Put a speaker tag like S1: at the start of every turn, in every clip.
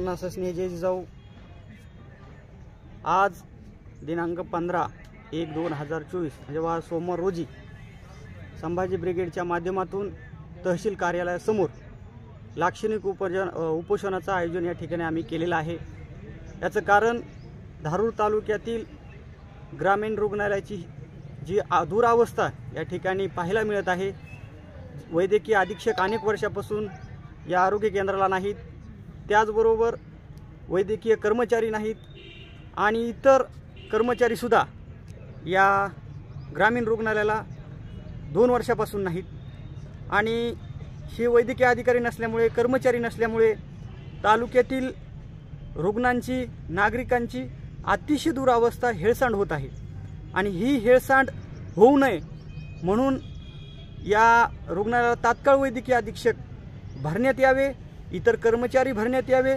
S1: सुवर्णा ससने जय जिजाऊ आज दिनांक 15/1/2024 म्हणजे वार सोमवार रोजी संभाजी ब्रिगेडच्या माध्यमातून तहसील कार्यालयासमोर लाक्षणिक उपोषणाचं आयोजन या ठिकाणी आम्ही केलेलं आहे। याचं कारण धारूर तालुक्यातील ग्रामीण रुग्णालयाची जी दुरावस्था या ठिकाणी पाहायला मिळत आहे। वैद्यकीय अधीक्षक अनेक वर्षापासून या आरोग्य केंद्राला नाहीत, त्याचबरोबर वैद्यकीय कर्मचारी नाहीत आणि इतर कर्मचारी सुद्धा या ग्रामीण रुग्णालयाला 2 वर्षापासून नाहीत आणि हे वैद्यकीय अधिकारी नसल्यामुळे, कर्मचारी नसल्यामुळे तालुक्यातील रुग्णांची, नागरिकांची अतिशय दुरावस्था हेळसांड होत आहे आणि ही हेळसांड होऊ नये म्हणून या रुग्णालयाला तात्काळ वैद्यकीय अधीक्षक भरण्यात यावे, इतर कर्मचारी भरण्यात यावे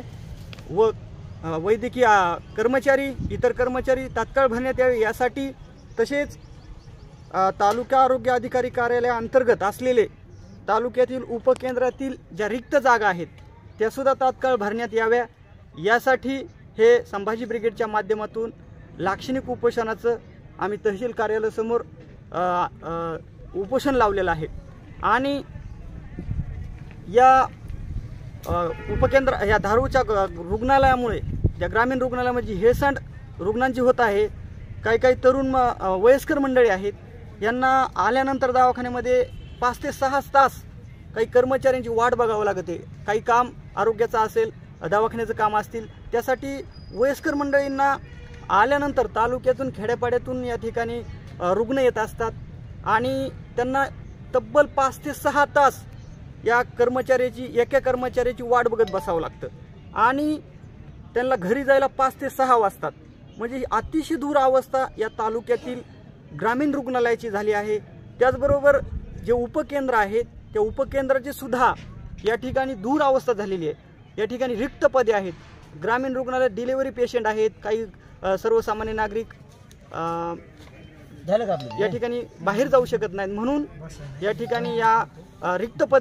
S1: व वैद्यकीय कर्मचारी, इतर कर्मचारी तात्काळ भरण्यात यावे यासाठी, तसेच तालुका आरोग्य अधिकारी कार्यालयाअंतर्गत असलेले तालुक्यातील उपकेंद्रातील ज्या रिक्त जागा आहेत त्या सुद्धा तात्काळ भरण्यात याव्या यासाठी हे संभाजी ब्रिगेडच्या माध्यमातून लाक्षणिक उपोषणाचं आम्ही तहसील कार्यालयासमोर उपोषण लावलेलं आहे। आणि या उपकेंद्र या धारूरच्या रुग्णालयामुळे, ज्या ग्रामीण रुग्णालयामध्ये हेळसांड रुग्णांची होत आहे, काही तरुण वयस्कर मंडळी आहेत, यांना आल्यानंतर दवाखान्यामध्ये 5 ते 6 तास काही कर्मचाऱ्यांची वाट बघावं लागते। काही काम आरोग्याचं असेल, दवाखान्याचं काम असतील, त्यासाठी वयस्कर मंडळींना आल्यानंतर तालुक्यातून, खेड्यापाड्यातून या ठिकाणी रुग्ण येत असतात आणि त्यांना तब्बल 5 ते 6 तास या एका कर्मचाऱ्याची वाट बघत बसावं लागतं आणि त्यांना घरी जायला 5 ते 6 वाजतात। म्हणजे अतिशय दुरावस्था या तालुक्यातील ग्रामीण रुग्णालयाची झाली आहे। त्याचबरोबर जे उपकेंद्र आहेत त्या उपकेंद्राची सुद्धा या ठिकाणी दुरावस्था झालेली आहे। या ठिकाणी रिक्त पदे आहेत। ग्रामीण रुग्णालयात डिलिव्हरी पेशंट आहेत, काही सर्वसामान्य नागरिक या ठिकाणी बाहेर जाऊ शकत नाहीत, म्हणून या ठिकाणी या रिक्त पद